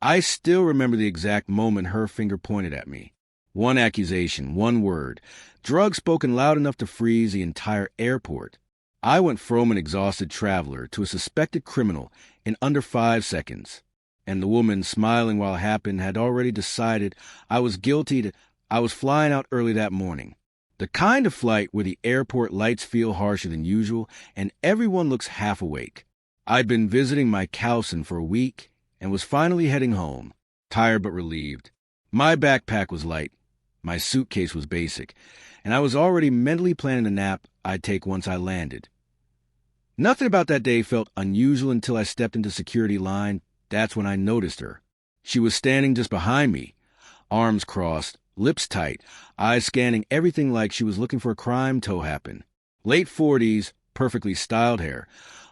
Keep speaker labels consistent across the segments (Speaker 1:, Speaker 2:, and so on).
Speaker 1: I still remember the exact moment her finger pointed at me. One accusation, one word. Drugs spoken loud enough to freeze the entire airport. I went from an exhausted traveler to a suspected criminal in under 5 seconds. And the woman, smiling while it happened, had already decided I was guilty. I was flying out early that morning. The kind of flight where the airport lights feel harsher than usual and everyone looks half awake. I'd been visiting my Cowson for a week and was finally heading home, tired but relieved. My backpack was light. My suitcase was basic, and I was already mentally planning a nap I'd take once I landed. Nothing about that day felt unusual until I stepped into security line. That's when I noticed her. She was standing just behind me, arms crossed, lips tight, eyes scanning everything like she was looking for a crime to happen. Late 40s, perfectly styled hair,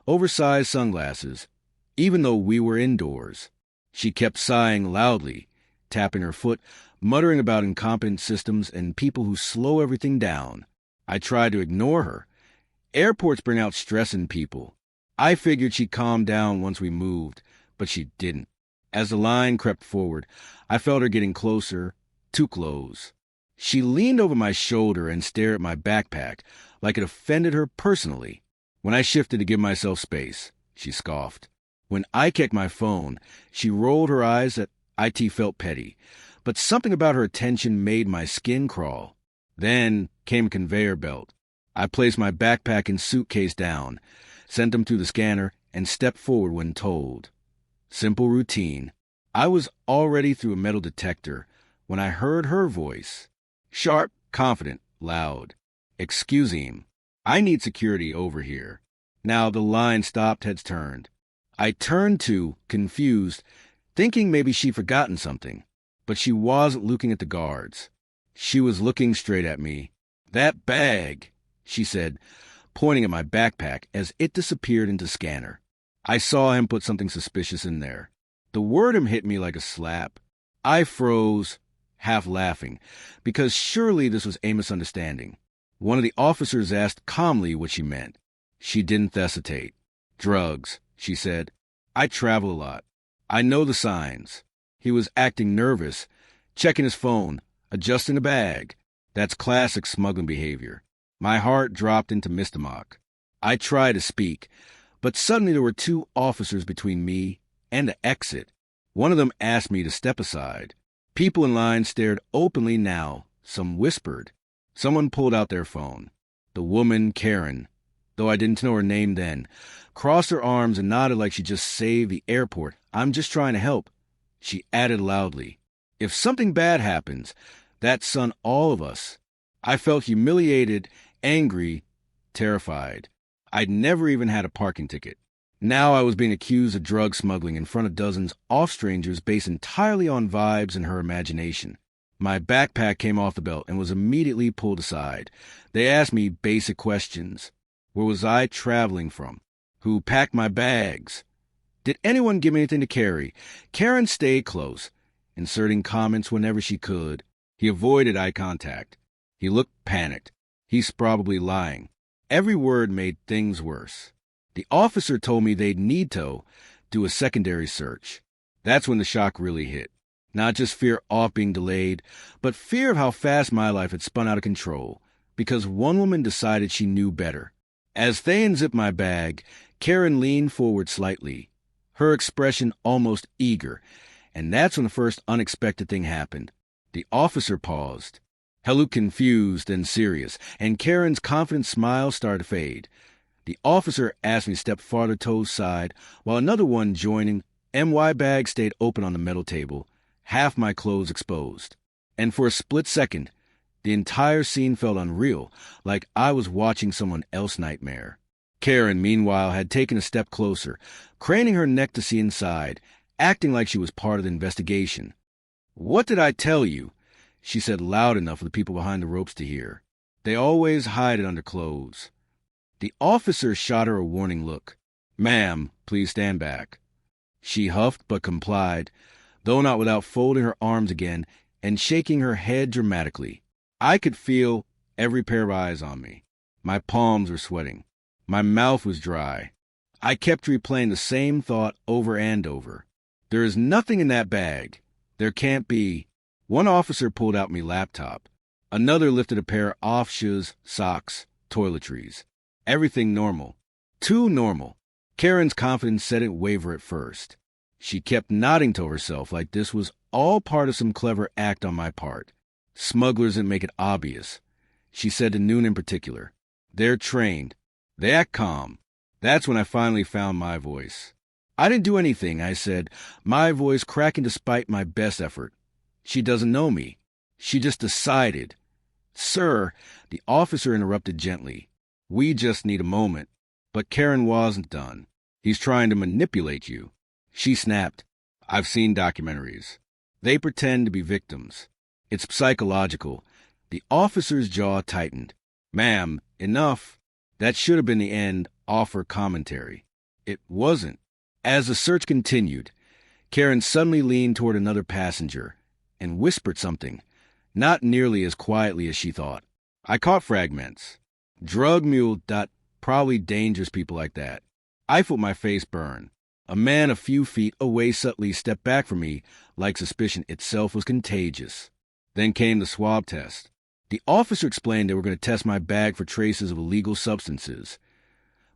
Speaker 1: oversized sunglasses, even though we were indoors. She kept sighing loudly, tapping her foot, muttering about incompetent systems and people who slow everything down. I tried to ignore her. Airports bring out stress in people. I figured she'd calm down once we moved, but she didn't. As the line crept forward, I felt her getting closer, too close. She leaned over my shoulder and stared at my backpack like it offended her personally. When I shifted to give myself space, she scoffed. When I checked my phone, she rolled her eyes at IT felt petty, but something about her attention made my skin crawl. Then came a conveyor belt. I placed my backpack and suitcase down, sent them through the scanner, and stepped forward when told. Simple routine. I was already through a metal detector when I heard her voice. Sharp, confident, loud. "Excuse him. I need security over here." Now the line stopped, heads turned. I turned to, confused, thinking maybe she'd forgotten something. But she wasn't looking at the guards. She was looking straight at me. "That bag," she said, pointing at my backpack as it disappeared into scanner. I saw him put something suspicious in there. The wording hit me like a slap. I froze, half laughing, because surely this was a misunderstanding. One of the officers asked calmly what she meant. She didn't hesitate. "Drugs," she said. "I travel a lot. I know the signs." He was acting nervous, checking his phone, adjusting the bag. That's classic smuggling behavior. My heart dropped into misdemeanor. I tried to speak, but suddenly there were 2 officers between me and the exit. One of them asked me to step aside. People in line stared openly now. Some whispered. Someone pulled out their phone. The woman, Karen, though I didn't know her name then, crossed her arms and nodded like she just saved the airport. "I'm just trying to help." She added loudly, "If something bad happens, that's on all of us." I felt humiliated, angry, terrified. I'd never even had a parking ticket. Now I was being accused of drug smuggling in front of dozens of strangers based entirely on vibes and her imagination. My backpack came off the belt and was immediately pulled aside. They asked me basic questions. Where was I traveling from? Who packed my bags? Did anyone give me anything to carry? Karen stayed close, inserting comments whenever she could. He avoided eye contact. He looked panicked. He's probably lying. Every word made things worse. The officer told me they'd need to do a secondary search. That's when the shock really hit. Not just fear of being delayed, but fear of how fast my life had spun out of control, because one woman decided she knew better. As they unzipped my bag, Karen leaned forward slightly, her expression almost eager, and that's when the first unexpected thing happened. The officer paused. He looked confused and serious, and Karen's confident smile started to fade. The officer asked me to step farther to his side, while another one joining. My bag stayed open on the metal table, half my clothes exposed. And for a split second, the entire scene felt unreal, like I was watching someone else's nightmare. Karen, meanwhile, had taken a step closer, craning her neck to see inside, acting like she was part of the investigation. "What did I tell you?" she said loud enough for the people behind the ropes to hear. They always hide it under clothes. The officer shot her a warning look. "Ma'am, please stand back." She huffed but complied, though not without folding her arms again and shaking her head dramatically. I could feel every pair of eyes on me. My palms were sweating. My mouth was dry. I kept replaying the same thought over and over. There is nothing in that bag. There can't be. One officer pulled out me laptop. Another lifted a pair of off shoes, socks, toiletries. Everything normal. Too normal. Karen's confidence didn't waver at first. She kept nodding to herself like this was all part of some clever act on my part. Smugglers didn't make it obvious. She said to Noon in particular, "They're trained. They act calm." That's when I finally found my voice. "I didn't do anything," I said, my voice cracking despite my best effort. "She doesn't know me. She just decided." "Sir," the officer interrupted gently, "we just need a moment." But Karen wasn't done. "He's trying to manipulate you." She snapped. "I've seen documentaries. They pretend to be victims. It's psychological." The officer's jaw tightened. "Ma'am, enough." That should have been the end, offer commentary. It wasn't. As the search continued, Karen suddenly leaned toward another passenger and whispered something, not nearly as quietly as she thought. I caught fragments. "Drug mule. Probably dangerous people like that." I felt my face burn. A man a few feet away subtly stepped back from me like suspicion itself was contagious. Then came the swab test. The officer explained they were going to test my bag for traces of illegal substances.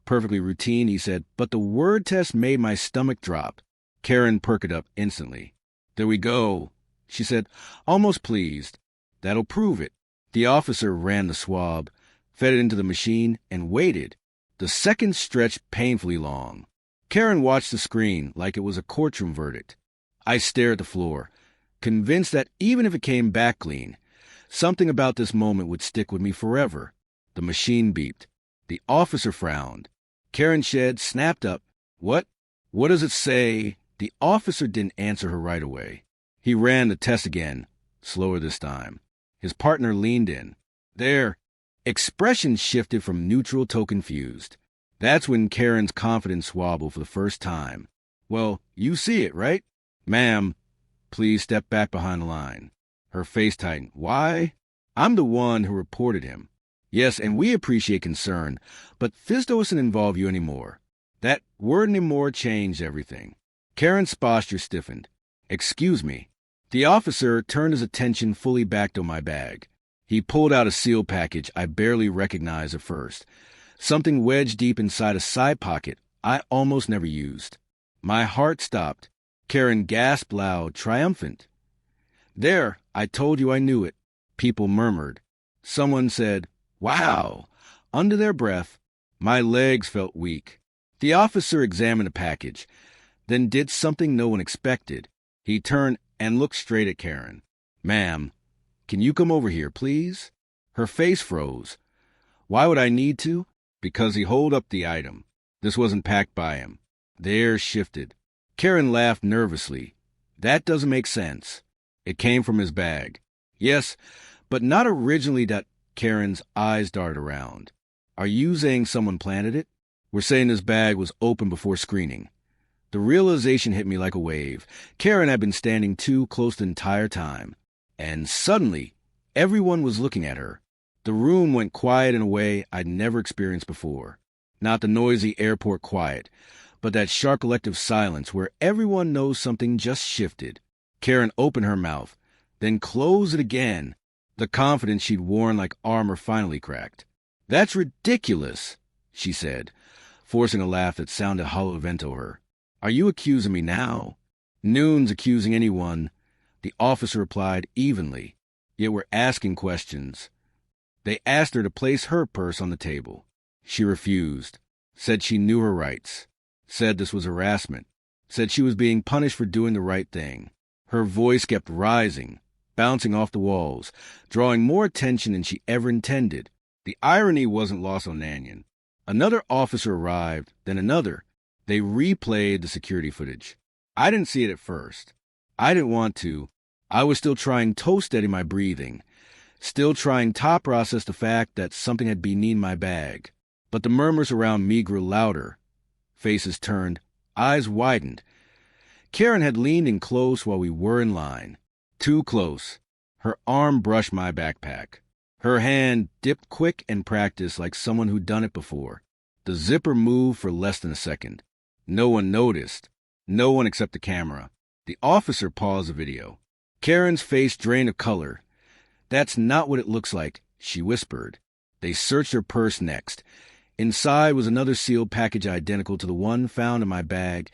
Speaker 1: Perfectly routine, he said, but the word test made my stomach drop. Karen perked up instantly. "There we go," she said, almost pleased. "That'll prove it." The officer ran the swab, fed it into the machine, and waited. The seconds stretched painfully long. Karen watched the screen like it was a courtroom verdict. I stared at the floor, convinced that even if it came back clean, something about this moment would stick with me forever. The machine beeped. The officer frowned. Karen Shed snapped up. "What? What does it say?" The officer didn't answer her right away. He ran the test again, slower this time. His partner leaned in. "There." Expression shifted from neutral to confused. That's when Karen's confidence wobbled for the first time. "Well, you see it, right?" "Ma'am, please step back behind the line." Her face tightened. "Why?" "I'm the one who reported him." "Yes, and we appreciate concern, but this doesn't involve you anymore." That word anymore changed everything. Karen's posture stiffened. "Excuse me." The officer turned his attention fully back to my bag. He pulled out a sealed package I barely recognized at first, something wedged deep inside a side pocket I almost never used. My heart stopped. Karen gasped loud, triumphant. "There, I told you I knew it." People murmured. Someone said, "Wow," under their breath. My legs felt weak. The officer examined the package, then did something no one expected. He turned and looked straight at Karen. "Ma'am, can you come over here, please?" Her face froze. Why would I need to? Because he held up the item. This wasn't packed by him. The air shifted. Karen laughed nervously. "That doesn't make sense." It came from his bag. "Yes, but not originally." That Karen's eyes darted around. "Are you saying someone planted it?" "We're saying this bag was open before screening." The realization hit me like a wave. Karen had been standing too close the entire time. And suddenly, everyone was looking at her. The room went quiet in a way I'd never experienced before. Not the noisy airport quiet, but that sharp collective silence where everyone knows something just shifted. Karen opened her mouth, then closed it again. The confidence she'd worn like armor finally cracked. "That's ridiculous," she said, forcing a laugh that sounded hollow to her. "Are you accusing me now?" "Noon's accusing anyone," the officer replied evenly. "Yet we're asking questions." They asked her to place her purse on the table. She refused, said she knew her rights, said this was harassment, said she was being punished for doing the right thing. Her voice kept rising, bouncing off the walls, drawing more attention than she ever intended. The irony wasn't lost on Lanyon. Another officer arrived, then another. They replayed the security footage. I didn't see it at first. I didn't want to. I was still trying to steady my breathing, still trying to process the fact that something had been in my bag. But the murmurs around me grew louder. Faces turned, eyes widened. Karen had leaned in close while we were in line. Too close. Her arm brushed my backpack. Her hand dipped quick and practiced like someone who'd done it before. The zipper moved for less than a second. No one noticed. No one except the camera. The officer paused the video. Karen's face drained of color. "That's not what it looks like," she whispered. They searched her purse next. Inside was another sealed package identical to the one found in my bag.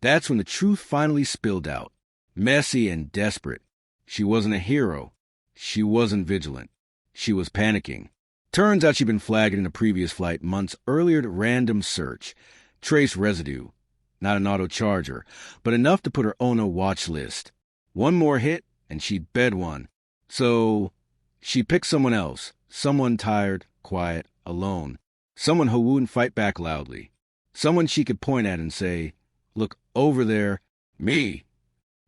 Speaker 1: That's when the truth finally spilled out. Messy and desperate. She wasn't a hero. She wasn't vigilant. She was panicking. Turns out she'd been flagged in a previous flight months earlier to random search. Trace residue. Not an auto charger, but enough to put her on a watch list. One more hit, and she'd bed one. So she picked someone else. Someone tired, quiet, alone. Someone who wouldn't fight back loudly. Someone she could point at and say, "Look over there, me."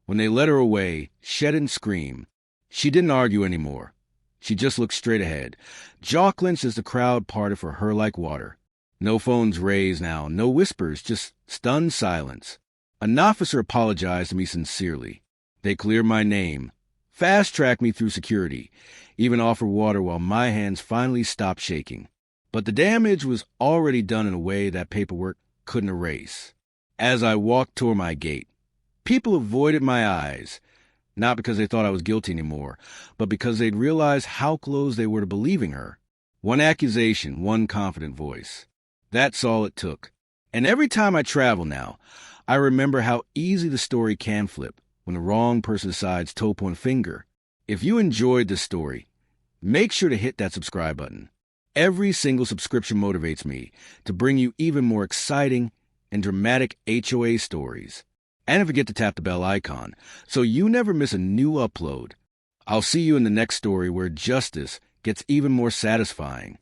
Speaker 1: When they led her away, shed and scream, she didn't argue anymore. She just looked straight ahead, jaw clenched as the crowd parted for her like water. No phones raised now, no whispers, just stunned silence. An officer apologized to me sincerely. They cleared my name, fast-tracked me through security, even offered water while my hands finally stopped shaking. But the damage was already done in a way that paperwork couldn't erase. As I walked toward my gate, people avoided my eyes, not because they thought I was guilty anymore, but because they'd realized how close they were to believing her. One accusation, one confident voice. That's all it took. And every time I travel now, I remember how easy the story can flip when the wrong person decides to point a finger. If you enjoyed this story, make sure to hit that subscribe button. Every single subscription motivates me to bring you even more exciting and dramatic HOA stories. And don't forget to tap the bell icon so you never miss a new upload. I'll see you in the next story where justice gets even more satisfying.